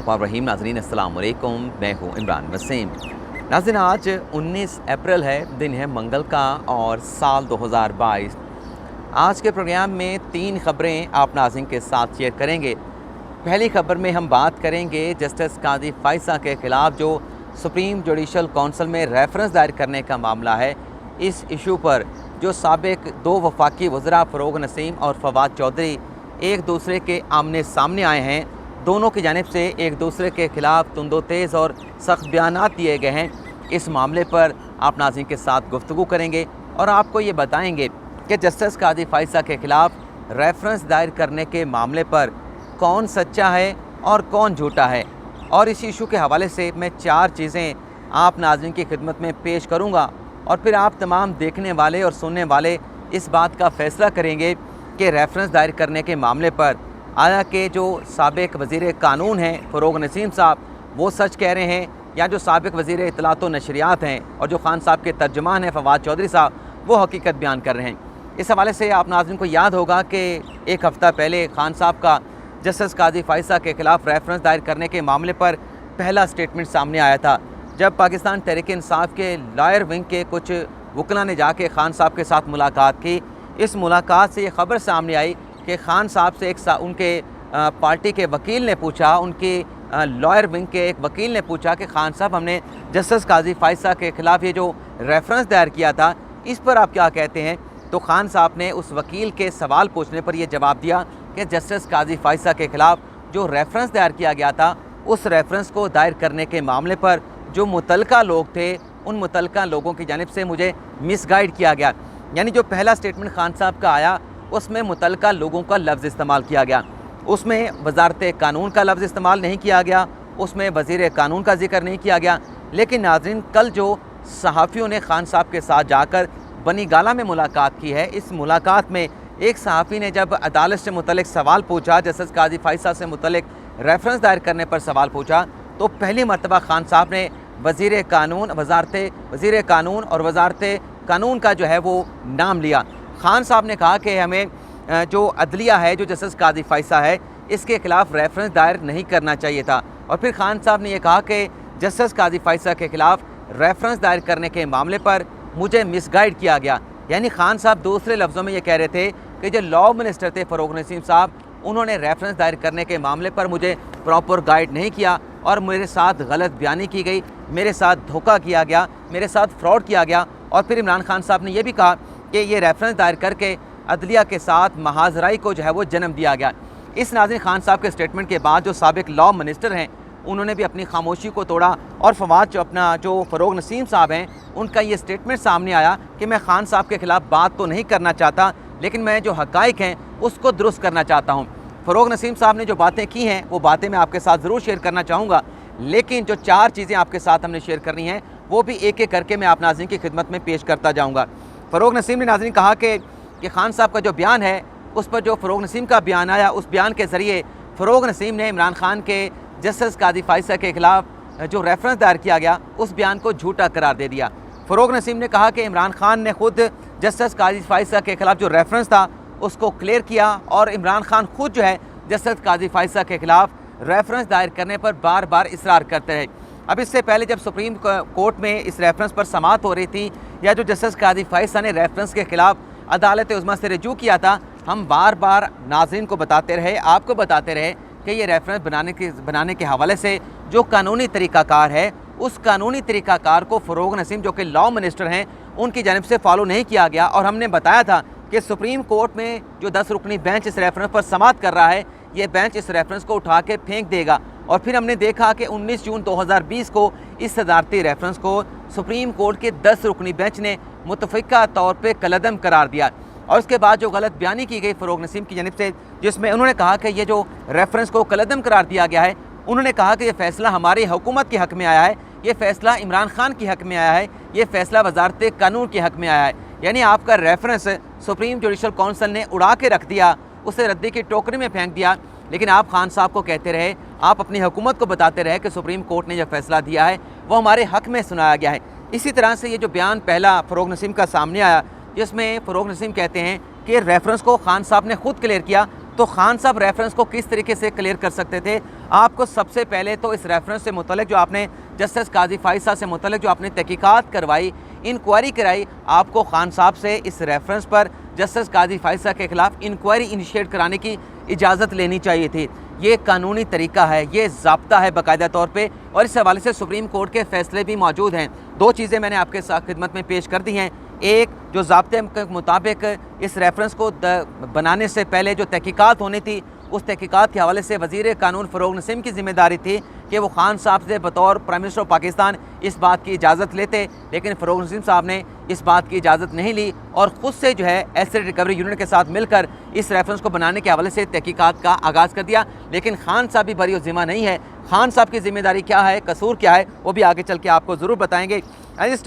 रहीम नाज़रीन अस्सलाम वालेकुम, मैं हूँ इमरान वसीम। नाज़रीन आज 19 अप्रैल है, दिन है मंगल का और साल 2022। आज के प्रोग्राम में 3 ख़बरें आप नाज़रीन के साथ शेयर करेंगे। पहली ख़बर में हम बात करेंगे जस्टिस काजी फ़ाइज़ा के ख़िलाफ़ जो सुप्रीम जुडिशल कौंसिल में रेफरेंस दायर करने का मामला है। इस इशू पर जो साबिक़ 2 वफाकी वज़रा फ़रोग़ नसीम और फवाद चौधरी एक दूसरे के आमने सामने आए हैं, दोनों की जानिब से एक दूसरे के ख़िलाफ़ तुंदो तेज़ और सख्त बयानात दिए गए हैं। इस मामले पर आप नाज़रीन के साथ गुफ्तगू करेंगे और आपको ये बताएंगे कि जस्टिस काजी फ़ाइज़ा के ख़िलाफ़ रेफरेंस दायर करने के मामले पर कौन सच्चा है और कौन झूठा है। और इस इशू के हवाले से मैं 4 चीज़ें आप नाज़रीन की खिदमत में पेश करूँगा और फिर आप तमाम देखने वाले और सुनने वाले इस बात का फ़ैसला करेंगे कि रेफरेंस दायर करने के मामले पर आया कि जो साबिक़ वज़ीर कानून हैं फ़रोग़ नसीम साहब वो सच कह रहे हैं या जो साबिक़ वज़ीर इत्तलात व नशरियात हैं और जो खान साहब के तर्जुमान हैं फवाद चौधरी साहब वो हकीकत बयान कर रहे हैं। इस हवाले से आप नाज़रीन को याद होगा कि एक हफ़्ता पहले खान साहब का जस्टिस काजी फ़ाइज़ा के ख़िलाफ़ रेफरेंस दायर करने के मामले पर पहला स्टेटमेंट सामने आया था, जब पाकिस्तान तहरीक इंसाफ के लॉयर विंग के कुछ वकला ने जाके खान साहब के साथ मुलाकात की। इस मुलाकात से ये ख़बर सामने आई कि खान साहब से उनके पार्टी के वकील ने पूछा, उनके लॉयर विंग के एक वकील ने पूछा कि खान साहब हमने जस्टिस काजी फ़ाइज़ा के ख़िलाफ़ ये जो रेफरेंस दायर किया था इस पर आप क्या कहते हैं। तो खान साहब ने उस वकील के सवाल पूछने पर यह जवाब दिया कि जस्टिस काजी फ़ाइज़ा के ख़िलाफ़ जो रेफरेंस दायर किया गया था उस रेफरेंस को दायर करने के मामले पर जो मुतलका लोग थे उन मुतलका लोगों की जानिब से मुझे मिसगाइड किया गया। यानी जो पहला स्टेटमेंट खान साहब का आया उसमें मुतलका लोगों का लफ्ज़ इस्तेमाल किया गया, उसमें वज़ारत कानून का लफ्ज़ इस्तेमाल नहीं किया गया, उसमें वज़ीर कानून का जिक्र नहीं किया गया। लेकिन नाज़रीन कल जो सहाफ़ियों ने खान साहब के साथ जाकर बनी गाला में मुलाकात की है, इस मुलाकात में एक सहाफ़ी ने जब अदालत से मुतल्लिक़ सवाल पूछा, जस्टिस काजी फ़ाइज़ा से मुतल्लिक़ रेफरेंस दायर करने पर सवाल पूछा, तो पहली मरतबा खान साहब ने वज़ीर कानून और वज़ारत कानून का जो है वो नाम लिया। खान साहब ने कहा कि हमें जो अदलिया है, जो जस्टिस काजी फ़ाइज़ा है, इसके ख़िलाफ़ रेफरेंस दायर नहीं करना चाहिए था। और फिर खान साहब ने यह कहा कि जस्टिस काजी फ़ाइज़ा के ख़िलाफ़ रेफरेंस दायर करने के मामले पर मुझे मिसगाइड किया गया। यानी खान साहब दूसरे लफ्ज़ों में ये कह रहे थे कि जो लॉ मिनिस्टर थे फ़रोग़ नसीम साहब, उन्होंने रेफरेंस दायर करने के मामले पर मुझे प्रॉपर गाइड नहीं किया और मेरे साथ गलत बयानी की गई, मेरे साथ धोखा किया गया, मेरे साथ फ्रॉड किया गया। और फिर इमरान खान साहब ने यह भी कहा कि ये रेफरेंस दायर करके अदलिया के साथ महाजराई को जो है वो जन्म दिया गया। इस नाज़रीन खान साहब के स्टेटमेंट के बाद जो साबिक़ लॉ मिनिस्टर हैं उन्होंने भी अपनी खामोशी को तोड़ा और फवाद जो फ़रोग़ नसीम साहब हैं उनका ये स्टेटमेंट सामने आया कि मैं खान साहब के ख़िलाफ़ बात तो नहीं करना चाहता, लेकिन मैं जो हक़ाइक़ हैं उसको दुरुस्त करना चाहता हूँ। फ़रोग़ नसीम साहब ने जो बातें की हैं वो बातें मैं आपके साथ ज़रूर शेयर करना चाहूँगा, लेकिन जो 4 चीज़ें आपके साथ हमने शेयर करनी हैं वो भी एक एक करके मैं आप नाज़रीन की खिदमत में पेश करता जाऊँगा। फ़रोग़ नसीम ने नाज़रीन कहा कि खान साहब का जो बयान है उस पर जो फ़रोग़ नसीम का बयान आया, उस बयान के ज़रिए फ़रोग़ नसीम ने इमरान खान के जस्टिस काजी फ़ाइज़ा के ख़िलाफ़ जो रेफरेंस दायर किया गया उस बयान को झूठा करार दे दिया। फ़रोग़ नसीम ने कहा कि इमरान खान ने खुद जस्टिस काजी फ़ाइज़ा के ख़िलाफ़ जो रेफरेंस था उसको क्लियर किया और इमरान खान खुद जो है जस्टिस काजी फ़ाइज़ा के ख़िलाफ़ रेफरेंस दायर करने पर बार बार इसरार करते रहे। अब इससे पहले जब सुप्रीम कोर्ट में इस रेफरेंस पर समाअत हो रही थी या जो जस्टिस काजी फ़ाइज़ा ने रेफरेंस के ख़िलाफ़ अदालत उज़्मा से रजू किया था, हम बार बार नाज़रीन को बताते रहे, आपको बताते रहे कि ये रेफरेंस बनाने के हवाले से जो कानूनी तरीक़ाकार है उस कानूनी तरीक़ाकार को फ़रोग़ नसीम जो कि लॉ मिनिस्टर हैं उनकी जानिब से फॉलो नहीं किया गया। और हमने बताया था कि सुप्रीम कोर्ट में जो 10 रुकनी बेंच इस रेफरेंस पर समाअत कर रहा है, ये बेंच इस रेफरेंस को उठा के फेंक देगा। और फिर हमने देखा कि 19 जून 2020 को इस सदारती रेफरेंस को सुप्रीम कोर्ट के 10 रुकनी बेंच ने मुतफ़िक़ा तौर पे कलअदम करार दिया। और उसके बाद जो गलत बयानी की गई फ़रोग़ नसीम की जानिब से, जिसमें उन्होंने कहा कि ये जो रेफरेंस को कलअदम करार दिया गया है, उन्होंने कहा कि ये फ़ैसला हमारी हुकूमत के हक़ में आया है, ये फ़ैसला इमरान खान के हक़ में आया है, ये फ़ैसला वज़ारत कानून के हक़ में आया है। यानी आपका रेफरेंस सुप्रीम जुडिशल कौंसिल ने उड़ा के रख दिया, उसे रद्दी की टोकरी में फेंक दिया। लेकिन आप खान साहब को कहते रहे, आप अपनी हुकूमत को बताते रहे कि सुप्रीम कोर्ट ने जो फ़ैसला दिया है वो हमारे हक़ में सुनाया गया है। इसी तरह से ये जो बयान पहला फ़रोग़ नसीम का सामने आया, जिसमें फ़रोग़ नसीम कहते हैं कि रेफरेंस को खान साहब ने खुद क्लियर किया, तो खान साहब रेफरेंस को किस तरीके से क्लियर कर सकते थे? आपको सबसे पहले तो इस रेफरेंस से मुतल्लिक जो आपने जस्टिस काजी फाइसा से मुतल्लिक जो आपने तहकीकात करवाई, इंक्वायरी कराई, आपको खान साहब से इस रेफरेंस पर जस्टिस काजी फाइसा के ख़िलाफ़ इंक्वायरी इनिशिएट कराने की इजाज़त लेनी चाहिए थी। ये कानूनी तरीका है, ये ज़ाब्ता है बाकायदा तौर पे, और इस हवाले से सुप्रीम कोर्ट के फ़ैसले भी मौजूद हैं। दो चीज़ें मैंने आपके साथ खिदमत में पेश कर दी हैं। एक, जो ज़ाब्ते के मुताबिक इस रेफरेंस को बनाने से पहले जो तहकीकात होनी थी, उस तहकीकात के हवाले से वज़ीर कानून फ़रोग़ नसीम की ज़िम्मेदारी थी कि वो खान साहब से बतौर प्राइम मिनिस्टर ऑफ पाकिस्तान इस बात की इजाज़त लेते, लेकिन फ़रोग़ नसीम साहब ने इस बात की इजाज़त नहीं ली और ख़ुद से जो है एसेट रिकवरी यूनिट के साथ मिलकर इस रेफरेंस को बनाने के हवाले से तहकीकात का आगाज़ कर दिया। लेकिन खान साहब भी बरी ज़िम्मा नहीं है। खान साहब की ज़िम्मेदारी क्या है, कसूर क्या है, वो भी आगे चल के आपको ज़रूर बताएंगे। इस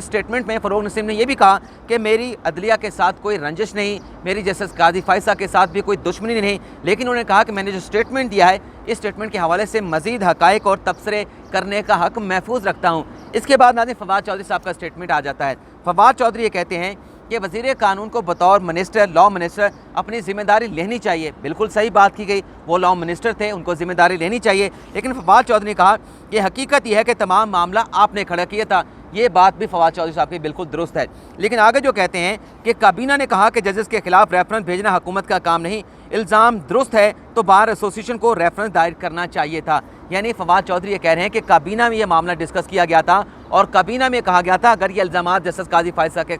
स्टेटमेंट में फ़रोग़ नसीम ने यह भी कहा कि मेरी अदलिया के साथ कोई रंजिश नहीं, मेरी जस्टिस काजी फाइसा के साथ भी कोई दुश्मनी नहीं, लेकिन उन्होंने कहा कि मैंने जो स्टेटमेंट दिया है, इस स्टेटमेंट के हवाले से मज़ीद हक़ाइक़ और तबसरे करने का हक़ महफूज रखता हूँ। इसके बाद नाज़रीन फवाद चौधरी साहब का स्टेटमेंट आ जाता है। फवाद चौधरी ये कहते हैं कि वज़ीर कानून को बतौर मिनिस्टर, लॉ मिनिस्टर अपनी ज़िम्मेदारी लेनी चाहिए। बिल्कुल सही बात की गई, वो लॉ मिनिस्टर थे, उनको ज़िम्मेदारी लेनी चाहिए। लेकिन फवाद चौधरी ने कहा कि हकीकत यह है कि तमाम मामला आपने खड़ा किया था। ये बात भी फवाद चौधरी साहब की बिल्कुल दुरुस्त है। लेकिन आगे जो कहते हैं कि काबीना ने कहा कि जजेस के खिलाफ रेफरेंस भेजना हुकूमत का काम नहीं, इल्ज़ाम दुरुस्त है तो बार एसोसिएशन को रेफरेंस दायर करना चाहिए था। यानी फवाद चौधरी ये कह रहे हैं कि काबीना में ये मामला डिस्कस किया गया था और काबीना में कहा गया था अगर ये इल्ज़ाम जस्टिस काजी फाइसा के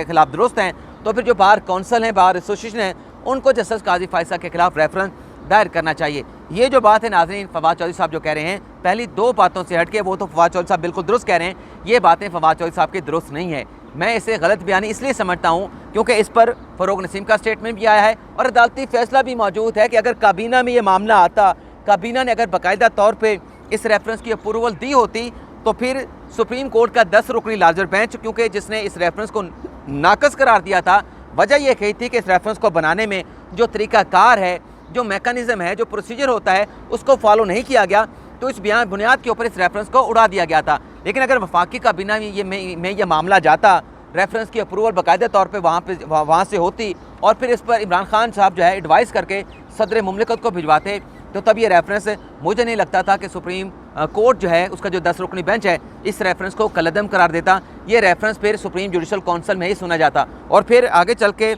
खिलाफ दुरुस्त हैं तो फिर जो बार कौंसल हैं, बार एसोसिएशन है, उनको जस्टिस काजी फाइसा के खिलाफ रेफरेंस दायर करना चाहिए। ये जो बात है नाज़रीन, फवाद चौधरी साहब जो कह रहे हैं, पहली दो बातों से हटके वो तो फवाद चौधरी साहब बिल्कुल दुरुस्त कह रहे हैं, ये बातें फवाद चौधरी साहब की दुरुस्त नहीं है। मैं इसे गलत बयानी इसलिए समझता हूँ क्योंकि इस पर फ़रोग़ नसीम का स्टेटमेंट भी आया है और अदालती फ़ैसला भी मौजूद है कि अगर काबीना में ये मामला आता, काबीना ने अगर बाकायदा तौर पर इस रेफरेंस की अप्रूवल दी होती तो फिर सुप्रीम कोर्ट का 10 रुकनी लार्जर बेंच, क्योंकि जिसने इस रेफरेंस को नाकस करार दिया था, वजह यह कही थी कि इस रेफरेंस को बनाने में जो तरीक़ाकार है, जो मैकेनिज़्म है, जो प्रोसीजर होता है, उसको फॉलो नहीं किया गया, तो इस बुनियाद के ऊपर इस रेफरेंस को उड़ा दिया गया था। लेकिन अगर वफाकी काबीना में ये मामला जाता, रेफरेंस की अप्रूवल बाकायदा तौर पे वहाँ से होती और फिर इस पर इमरान खान साहब जो है एडवाइस करके सदर मुमलिकत को भिजवाते, तो तब ये रेफरेंस मुझे नहीं लगता था कि सुप्रीम कोर्ट जो है उसका जो 10 रुकनी बेंच है इस रेफरेंस को कलअदम करार देता। ये रेफरेंस फिर सुप्रीम जुडिशल काउंसिल में ही सुना जाता। और फिर आगे चल के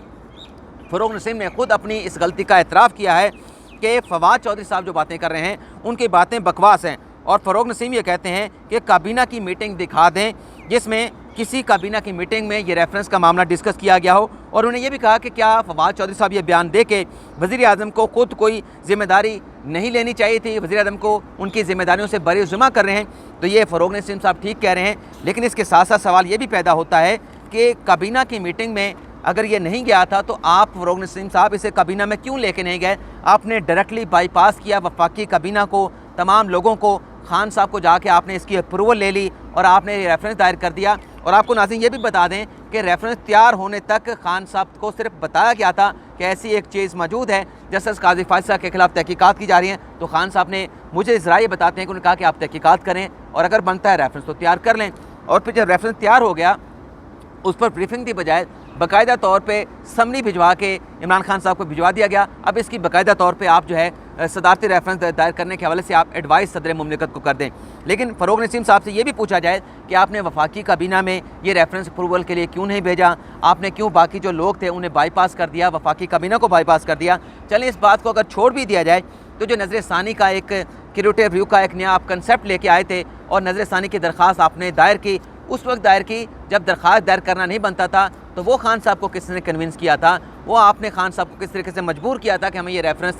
फ़रोग़ नसीम ने खुद अपनी इस गलती का एतराफ़ किया है कि फवाद चौधरी साहब जो बातें कर रहे हैं उनकी बातें बकवास हैं। और फ़रोग़ नसीम ये कहते हैं कि काबीना की मीटिंग दिखा दें जिसमें किसी काबीना की मीटिंग में ये रेफरेंस का मामला डिस्कस किया गया हो। और उन्होंने ये भी कहा कि क्या फवाद चौधरी साहब ये बयान दे के वज़ीर आज़म को खुद कोई ज़िम्मेदारी नहीं लेनी चाहिए थी, वज़ीर आज़म को उनकी ज़िम्मेदारियों से बरी-ज़िम्मा कर रहे हैं। तो ये फ़रोग़ नसीम साहब ठीक कह रहे हैं, लेकिन इसके साथ साथ सवाल ये भी पैदा होता है कि काबीना की मीटिंग में अगर ये नहीं गया था तो आप फ़रोग़ नसीम साहब इसे काबीना में क्यों लेके नहीं गए? आपने डायरेक्टली बाईपास किया वफाकी काबीना को, तमाम लोगों को, खान साहब को जाके आपने इसकी अप्रूवल ले ली और आपने रेफरेंस दायर कर दिया। और आपको नाज़रीन ये भी बता दें कि रेफरेंस तैयार होने तक खान साहब को सिर्फ बताया गया था कि ऐसी एक चीज़ मौजूद है, जस्टिस काजी फाइसा के खिलाफ तहकीकात की जा रही हैं। तो खान साहब ने मुझे ज़राए बताते हैं कि उन्होंने कहा कि आप तहकीकात करें और अगर बनता है रेफरेंस तो तैयार कर लें। और फिर जब रेफरेंस तैयार हो गया उस पर ब्रीफिंग की बजाय बाकायदा तौर पे समरी भिजवा के इमरान खान साहब को भिजवा दिया गया। अब इसकी बाकायदा तौर पे आप जो है सदारती रेफरेंस दायर करने के हवाले से आप एडवाइस सदर मुमलिकत को कर दें। लेकिन फ़रोग़ नसीम साहब से ये भी पूछा जाए कि आपने वफाकी काबीना में ये रेफरेंस अप्रूवल के लिए क्यों नहीं भेजा, आपने क्यों बाकी जो लोग थे उन्हें बाईपास कर दिया, वफाकी काबीना को बाईपास कर दिया। चलें इस बात को अगर छोड़ भी दिया जाए तो जो नज़र सानी का एक क्यूरेटिव रिव्यू का एक नया आप कंसेप्ट लेके आए थे और नज़र सानी की दरख्वास्त आपने दायर की, उस वक्त दायर की जब दरख्वास्त दायर करना नहीं बनता था, तो वो खान साहब को किसने कन्विंस किया था, वो आपने खान साहब को किस तरीके से मजबूर किया था कि हमें ये रेफरेंस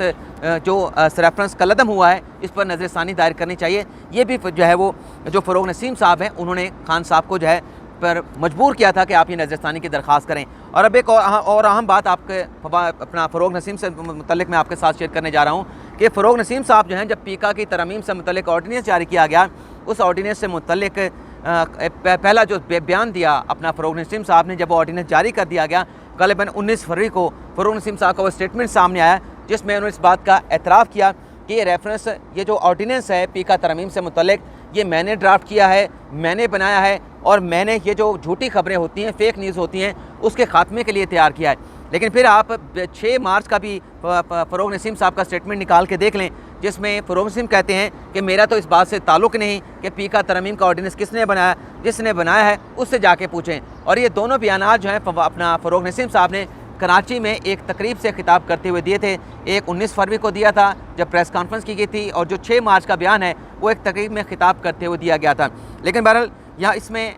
रेफरेंस कलअदम हुआ है इस पर नज़र सानी दायर करनी चाहिए। ये भी जो है वो जो फ़रोग़ नसीम साहब हैं उन्होंने खान साहब को जो है पर मजबूर किया था कि आप ये नज़र सानी की दरख्वास्त करें। और अब एक और अहम बात आपके अपना फ़रोग़ नसीम से मुतल्लिक़ मैं आपके साथ शेयर करने जा रहा हूँ कि फ़रोग़ नसीम साहब जो हैं जब पीका की तरमीम से मुतल्लिक़ ऑर्डिनेंस जारी किया गया, उस ऑर्डिनेंस से मुतल्लिक़ पहला जो बयान दिया अपना फ़रोग़ नसीम साहब ने, जब वो ऑर्डिनेंस जारी कर दिया गया ग़ालिबन 19 फरवरी को, फ़रोग़ नसीम साहब का वो स्टेटमेंट सामने आया जिसमें उन्होंने इस बात का एतराफ़ किया कि ये रेफरेंस, ये जो ऑर्डिनेंस है पीका तरमीम से मुतल्लिक़, ये मैंने ड्राफ्ट किया है, मैंने बनाया है और मैंने ये जो झूठी खबरें होती हैं, फ़ेक न्यूज़ होती हैं, उसके ख़ात्मे के लिए तैयार किया है। लेकिन फिर आप 6 मार्च का भी फ़रोग नसीम साहब का स्टेटमेंट निकाल के देख लें, जिसमें फ़रोग नसीम कहते हैं कि मेरा तो इस बात से ताल्लुक़ नहीं कि पी का तरमीम का ऑर्डिनेंस किसने बनाया, जिसने बनाया है उससे जाके पूछें। और ये दोनों बयानात जो हैं अपना फ़रोग नसीम साहब ने कराची में एक तकरीब से खिताब करते हुए दिए थे। एक 19 फरवरी को दिया था जब प्रेस कॉन्फ्रेंस की गई थी, और जो 6 मार्च का बयान है वो एक तकरीब में खिताब करते हुए दिया गया था। लेकिन बहरहाल यहाँ इसमें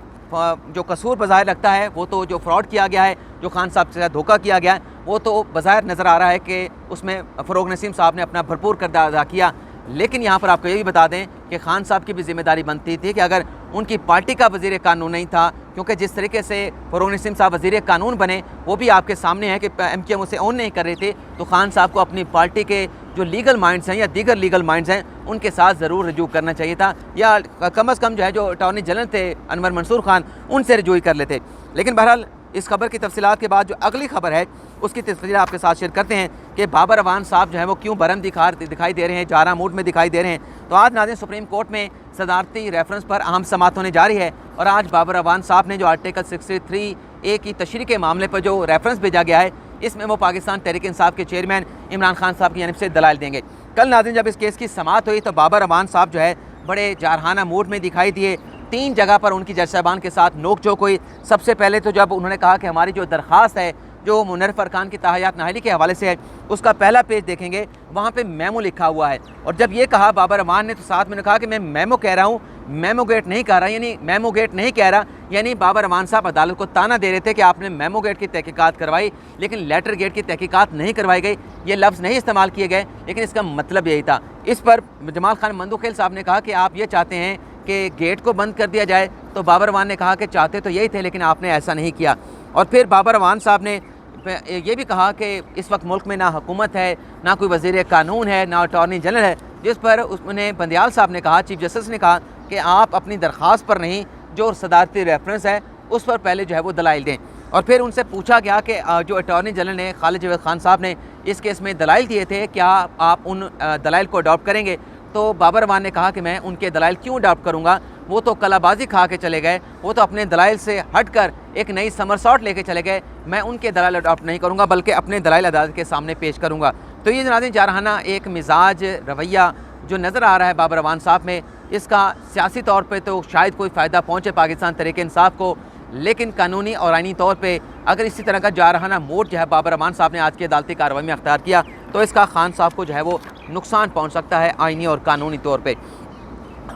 जो कसूर बज़ाहिर लगता है वो तो जो फ्रॉड किया गया है, जो खान साहब से धोखा किया गया है, वो तो बज़ाहिर नज़र आ रहा है कि उसमें फ़रोग नसीम साहब ने अपना भरपूर किरदार अदा किया। लेकिन यहाँ पर आपको ये भी बता दें कि खान साहब की भी ज़िम्मेदारी बनती थी कि अगर उनकी पार्टी का वज़ीर कानून नहीं था, क्योंकि जिस तरीके से फ़रोग नसीम साहब वज़ीर कानून बने वो भी आपके सामने है कि MKM उसे ऑन नहीं कर रहे थे, तो खान साहब को अपनी पार्टी के जो लीगल माइंड्स हैं या दीगर लीगल माइंड्स हैं उनके साथ ज़रूर रजू करना चाहिए था, या कम अज़ कम जो है जो अटॉर्नी जनरल थे अनवर मंसूर खान उनसे रजू कर लेते। लेकिन बहरहाल इस खबर की तफसीलात के बाद जो अगली खबर है उसकी तफसील आपके साथ शेयर करते हैं कि बाबर अवान साहब जो है वो क्यों बरम दिखाई दे रहे हैं, जारा मूड में दिखाई दे रहे हैं। तो आज नाज़रीन सुप्रीम कोर्ट में सदारती रेफरेंस पर अहम समाअत होने जा रही है, और आज बाबर अवान साहब ने जो आर्टिकल 63A की तशरीह के मामले पर जो रेफरेंस भेजा गया है, इसमें वो पाकिस्तान तहरीक इंसाफ के चेयरमैन इमरान खान साहब की जानिब से दलाइल देंगे। कल नाज़रीन जब इस केस की समाअत हुई तो बाबर अवान साहब जो है बड़े जारहाना मूड में दिखाई दिए। 3 जगह पर उनकी जज साहबान के साथ नोक झोंक हुई। सबसे पहले तो जब उन्होंने कहा कि हमारी जो दरख्वास्त है जो मुनर्रिफ अरकान की ताहयात नाहली के हवाले से है, उसका पहला पेज देखेंगे वहाँ पे मेमो लिखा हुआ है। और जब ये कहा बाबर अवान ने तो साथ में कहा कि मैं मेमो कह रहा हूँ, मेमोगेट नहीं कह रहा, यानी मेमोगेट नहीं कह रहा, यानी बाबर अवान साहब अदालत को ताना दे रहे थे कि आपने मेमोगेट की तहकीकात करवाई लेकिन लेटर गेट की तहकीकात नहीं करवाई गई। ये लफ्ज़ नहीं इस्तेमाल किए गए, लेकिन इसका मतलब यही था। इस पर जमाल खान मंदुखेल साहब ने कहा कि आप ये चाहते हैं कि गेट को बंद कर दिया जाए, तो बाबर अवान ने कहा कि चाहते तो यही थे लेकिन आपने ऐसा नहीं किया। और फिर बाबर अवान साहब ने ये भी कहा कि इस वक्त मुल्क में ना हुकूमत है, ना कोई वज़ीर कानून है, ना अटॉर्नी जनरल है, जिस पर उसने बंदियाल साहब ने कहा, चीफ जस्टिस ने कहा कि आप अपनी दरख्वास्त पर नहीं, जो सदारती रेफरेंस है उस पर पहले जो है वो दलाइल दें। और फिर उनसे पूछा गया कि जो अटॉर्नी जनरल ने खालिद जवेद खान साहब ने इस केस में दलाइल दिए थे, क्या आप उन दलाइल को अडॉप्ट करेंगे? तो बाबर अवान ने कहा कि मैं उनके दलाइल क्यों अडॉप्ट करूँगा, वो तो कलाबाजी खा के चले गए, वो तो अपने दलाइल से हटकर एक नई समरसॉट लेके चले गए। मैं उनके दलाइल अडॉप्ट नहीं करूँगा बल्कि अपने दलाइल अदालत के सामने पेश करूँगा। तो ये नाज़रीन जारहाना एक मिजाज रवैया जो नज़र आ रहा है बाबर अवान साहब में, इसका सियासी तौर पे तो शायद कोई फ़ायदा पहुँचे पाकिस्तान तहरीक इंसाफ को, लेकिन कानूनी और आइनी तौर पे अगर इसी तरह का जारहाना मोड जो है बाबर अवान साहब ने आज की अदालती कार्रवाई में अख्तियार किया तो इसका खान साहब को जो है वो नुकसान पहुँच सकता है आइनी और कानूनी तौर पर।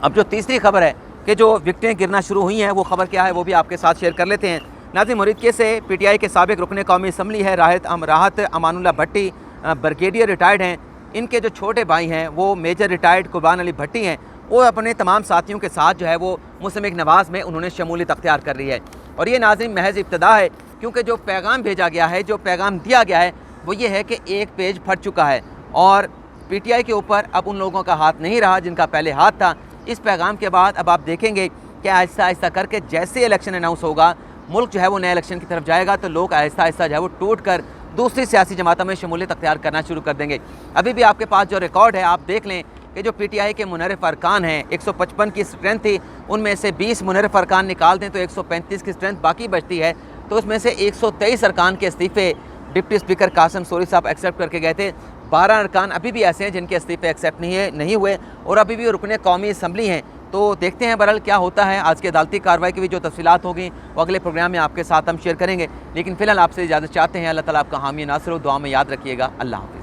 अब जो तीसरी खबर है कि जो विकटें गिरना शुरू हुई हैं, वो खबर क्या है वो भी आपके साथ शेयर कर लेते हैं। नाज़रीन मुरीदके से PTI के साबिक रुकने कौमी असम्बली है राहत अमानुल्लाह भट्टी, ब्रिगेडियर रिटायर्ड हैं। इनके जो छोटे भाई हैं वो मेजर रिटायर्ड कुर्बान अली भट्टी हैं। वो अपने तमाम साथियों के साथ जो है वो मुस्लिम नवाज़ में उन्होंने शमूलियत अख्तियार कर ली है। और ये नाज़रीन महज इब्तदा है, क्योंकि जो पैगाम भेजा गया है, जो पैगाम दिया गया है वो ये है कि एक पेज फट चुका है और PTI के ऊपर अब उन लोगों का हाथ नहीं रहा जिनका पहले हाथ था। इस पैगाम के बाद अब आप देखेंगे कि आहिस्ता आहिस्ता करके जैसे इलेक्शन अनाउंस होगा, मुल्क जो है वो नए इलेक्शन की तरफ जाएगा, तो लोग आहिस्ता आहिस्ता जो है वो टूट कर दूसरी सियासी जमातों में शमूलियत अख्तियार करना शुरू कर देंगे। अभी भी आपके पास जो रिकॉर्ड है आप देख लें कि जो PTI के मुनर्रिफ अरकान हैं, 155 की स्ट्रेंथ थी, उनमें से 20 मुनर्रिफ अरकान निकाल दें तो 135 की स्ट्रेंथ बाकी बचती है। तो उसमें से 123 अरकान के इस्तीफ़े डिप्टी स्पीकर कासिम सोरी साहब एक्सेप्ट करके गए थे। 12 अरकान अभी भी ऐसे हैं जिनके इस्तीफ़े एक्सेप्ट नहीं हुए और अभी भी रुकने कौमी असम्बली हैं। तो देखते हैं बहरहाल क्या होता है। आज की अदालती कार्रवाई की भी जो तफसीलात होगी वो अगले प्रोग्राम में आपके साथ हम शेयर करेंगे। लेकिन फ़िलहाल आपसे इजाज़त चाहते हैं। अल्लाह ताला आपका हामी नासिर हो, दुआ में याद रखिएगा। अल्लाह हाफ़िज़।